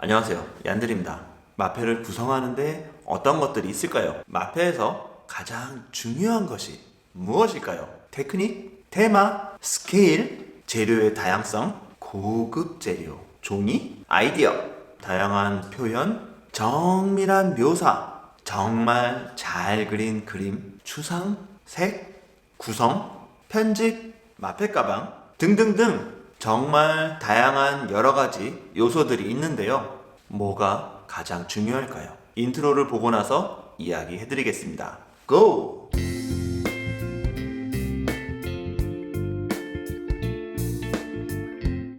안녕하세요, 얀들입니다. 마패를 구성하는데 어떤 것들이 있을까요? 마패에서 가장 중요한 것이 무엇일까요? 테크닉, 테마, 스케일, 재료의 다양성, 고급 재료, 종이, 아이디어, 다양한 표현, 정밀한 묘사, 정말 잘 그린 그림, 추상, 색, 구성, 편집, 마패 가방 등등등 정말 다양한 여러 가지 요소들이 있는데요. 뭐가 가장 중요할까요? 인트로를 보고 나서 이야기해 드리겠습니다. 고!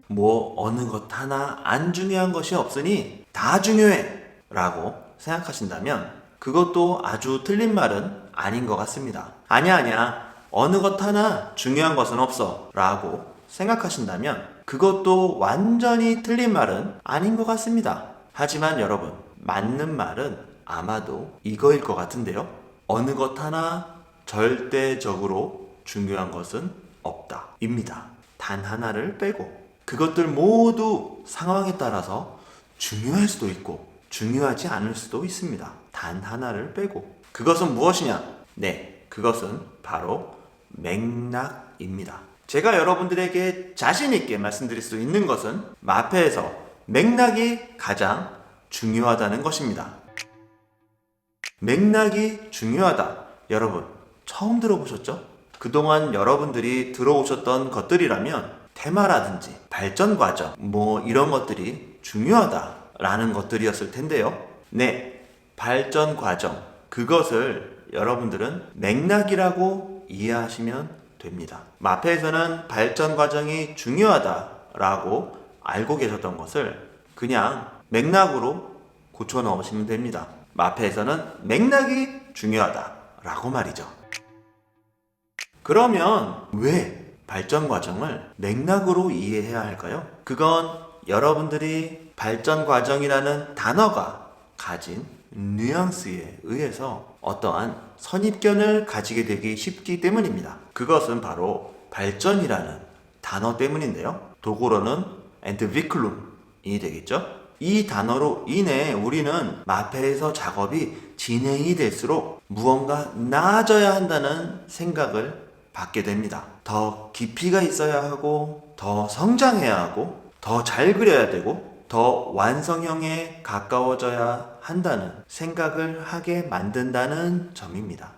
뭐 어느 것 하나 안 중요한 것이 없으니 다 중요해 라고 생각하신다면 그것도 아주 틀린 말은 아닌 것 같습니다. 아니야 어느 것 하나 중요한 것은 없어 라고 생각하신다면 그것도 완전히 틀린 말은 아닌 것 같습니다. 하지만 여러분, 맞는 말은 아마도 이거일 것 같은데요. 어느 것 하나 절대적으로 중요한 것은 없다 입니다. 단 하나를 빼고 그것들 모두 상황에 따라서 중요할 수도 있고 중요하지 않을 수도 있습니다. 단 하나를 빼고 그것은 무엇이냐? 네, 그것은 바로 맥락입니다. 제가 여러분들에게 자신 있게 말씀드릴 수 있는 것은 마패에서 맥락이 가장 중요하다는 것입니다. 맥락이 중요하다. 여러분, 처음 들어보셨죠? 그동안 여러분들이 들어오셨던 것들이라면 테마라든지 발전 과정, 이런 것들이 중요하다라는 것들이었을 텐데요. 네, 발전 과정, 그것을 여러분들은 맥락이라고 이해하시면 됩니다. 마패에서는 발전 과정이 중요하다라고 알고 계셨던 것을 그냥 맥락으로 고쳐 넣으시면 됩니다. 마패에서는 맥락이 중요하다라고 말이죠. 그러면 왜 발전 과정을 맥락으로 이해해야 할까요? 그건 여러분들이 발전 과정이라는 단어가 가진 뉘앙스에 의해서 어떠한 선입견을 가지게 되기 쉽기 때문입니다. 그것은 바로 발전이라는 단어 때문인데요. 독어로는 entwicklung이 되겠죠. 이 단어로 인해 우리는 마패에서 작업이 진행이 될수록 무언가 나아져야 한다는 생각을 받게 됩니다. 더 깊이가 있어야 하고 더 성장해야 하고 더 잘 그려야 되고 더 완성형에 가까워져야 한다는 생각을 하게 만든다는 점입니다.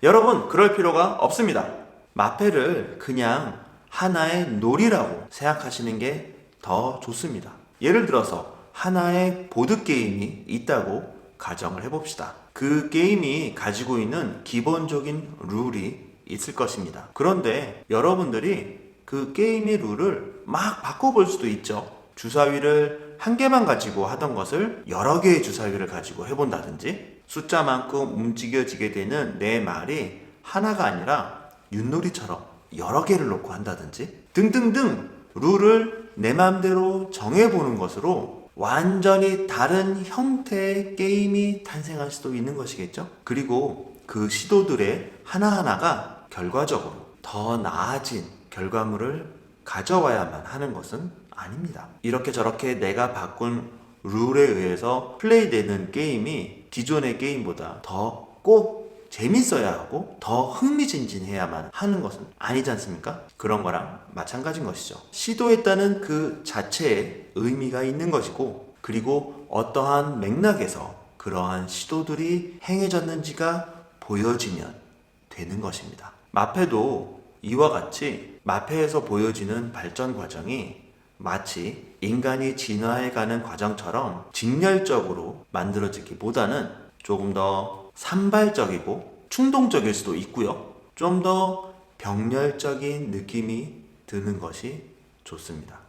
여러분, 그럴 필요가 없습니다. 마패를 그냥 하나의 놀이라고 생각하시는 게 더 좋습니다. 예를 들어서 하나의 보드게임이 있다고 가정을 해봅시다. 그 게임이 가지고 있는 기본적인 룰이 있을 것입니다. 그런데 여러분들이 그 게임의 룰을 막 바꿔볼 수도 있죠. 주사위를 한 개만 가지고 하던 것을 여러 개의 주사위를 가지고 해본다든지 숫자만큼 움직여지게 되는 내 말이 하나가 아니라 윷놀이처럼 여러 개를 놓고 한다든지 등등등 룰을 내 마음대로 정해보는 것으로 완전히 다른 형태의 게임이 탄생할 수도 있는 것이겠죠. 그리고 그 시도들의 하나하나가 결과적으로 더 나아진 결과물을 가져와야만 하는 것은 아닙니다. 이렇게 저렇게 내가 바꾼 룰에 의해서 플레이되는 게임이 기존의 게임보다 더 꼭 재밌어야 하고 더 흥미진진해야만 하는 것은 아니지 않습니까? 그런 거랑 마찬가지인 것이죠. 시도했다는 그 자체에 의미가 있는 것이고 그리고 어떠한 맥락에서 그러한 시도들이 행해졌는지가 보여지면 되는 것입니다. 마패도 이와 같이 마패에서 보여지는 발전 과정이 마치 인간이 진화해가는 과정처럼 직렬적으로 만들어지기보다는 조금 더 산발적이고 충동적일 수도 있고요. 좀 더 병렬적인 느낌이 드는 것이 좋습니다.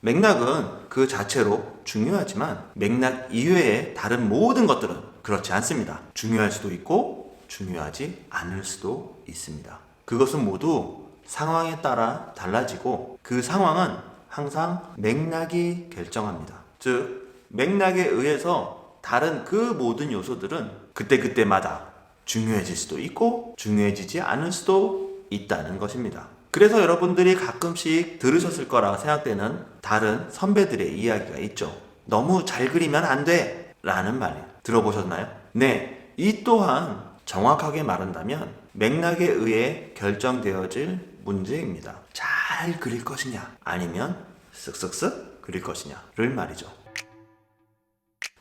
맥락은 그 자체로 중요하지만 맥락 이외의 다른 모든 것들은 그렇지 않습니다. 중요할 수도 있고 중요하지 않을 수도 있습니다. 그것은 모두 상황에 따라 달라지고 그 상황은 항상 맥락이 결정합니다. 즉 맥락에 의해서 다른 그 모든 요소들은 그때그때마다 중요해질 수도 있고 중요해지지 않을 수도 있다는 것입니다. 그래서 여러분들이 가끔씩 들으셨을 거라 생각되는 다른 선배들의 이야기가 있죠. 너무 잘 그리면 안 돼! 라는 말 들어보셨나요? 네, 이 또한 정확하게 말한다면 맥락에 의해 결정되어질 문제입니다. 잘 그릴 것이냐 아니면 쓱쓱쓱 그릴 것이냐를 말이죠.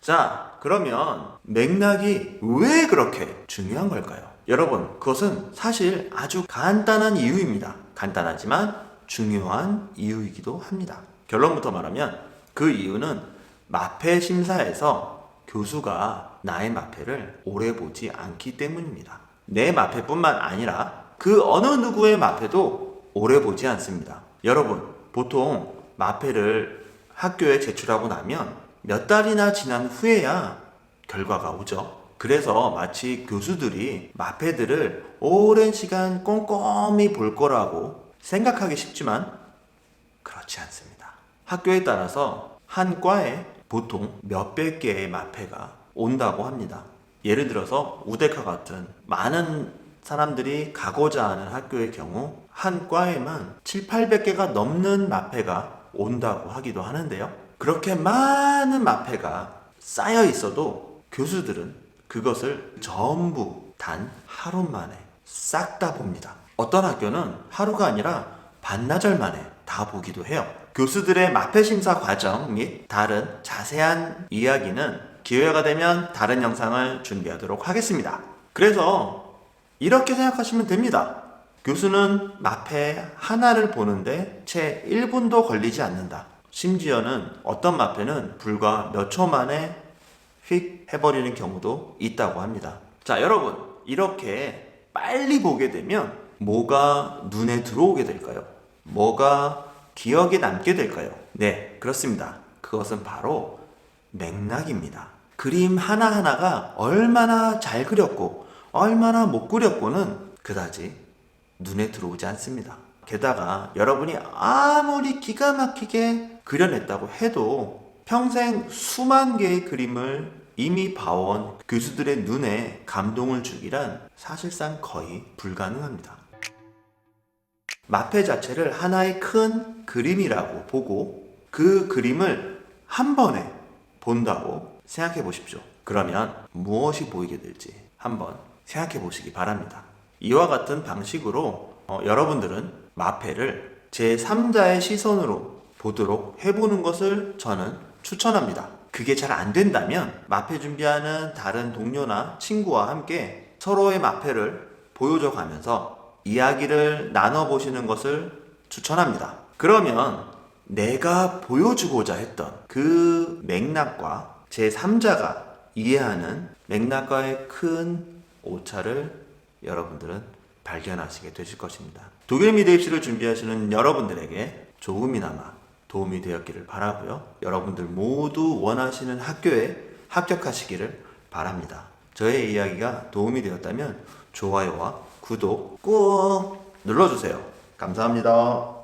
자, 그러면 맥락이 왜 그렇게 중요한 걸까요? 여러분, 그것은 사실 아주 간단한 이유입니다. 간단하지만 중요한 이유이기도 합니다. 결론부터 말하면 그 이유는 마패 심사에서 교수가 나의 마패를 오래 보지 않기 때문입니다. 내 마패뿐만 아니라 그 어느 누구의 마패도 오래 보지 않습니다. 여러분, 보통 마패를 학교에 제출하고 나면 몇 달이나 지난 후에야 결과가 오죠. 그래서 마치 교수들이 마패들을 오랜 시간 꼼꼼히 볼 거라고 생각하기 쉽지만 그렇지 않습니다. 학교에 따라서 한 과에 보통 몇백 개의 마패가 온다고 합니다. 예를 들어서 우데카 같은 많은 사람들이 가고자 하는 학교의 경우 한 과에만 7, 800개가 넘는 마패가 온다고 하기도 하는데요. 그렇게 많은 마패가 쌓여 있어도 교수들은 그것을 전부 단 하루 만에 싹 다 봅니다. 어떤 학교는 하루가 아니라 반나절 만에 다 보기도 해요. 교수들의 마패 심사 과정 및 다른 자세한 이야기는 기회가 되면 다른 영상을 준비하도록 하겠습니다. 그래서 이렇게 생각하시면 됩니다. 교수는 마패 하나를 보는데 채 1분도 걸리지 않는다. 심지어는 어떤 마패는 불과 몇 초 만에 휙 해버리는 경우도 있다고 합니다. 자, 여러분, 이렇게 빨리 보게 되면 뭐가 눈에 들어오게 될까요? 뭐가 기억에 남게 될까요? 네, 그렇습니다. 그것은 바로 맥락입니다. 그림 하나하나가 얼마나 잘 그렸고 얼마나 못 그렸고는 그다지 눈에 들어오지 않습니다. 게다가 여러분이 아무리 기가 막히게 그려냈다고 해도 평생 수만 개의 그림을 이미 봐온 교수들의 눈에 감동을 주기란 사실상 거의 불가능합니다. 마패 자체를 하나의 큰 그림이라고 보고 그 그림을 한 번에 본다고 생각해 보십시오. 그러면 무엇이 보이게 될지 한번 생각해 보시기 바랍니다. 이와 같은 방식으로 여러분들은 마패를 제3자의 시선으로 보도록 해보는 것을 저는 추천합니다. 그게 잘 안 된다면 마패 준비하는 다른 동료나 친구와 함께 서로의 마패를 보여줘 가면서 이야기를 나눠보시는 것을 추천합니다. 그러면 내가 보여주고자 했던 그 맥락과 제3자가 이해하는 맥락과의 큰 오차를 여러분들은 발견하시게 되실 것입니다. 독일 미대 입시를 준비하시는 여러분들에게 조금이나마 도움이 되었기를 바라고요. 여러분들 모두 원하시는 학교에 합격하시기를 바랍니다. 저의 이야기가 도움이 되었다면 좋아요와 구독 꾹 눌러주세요. 감사합니다.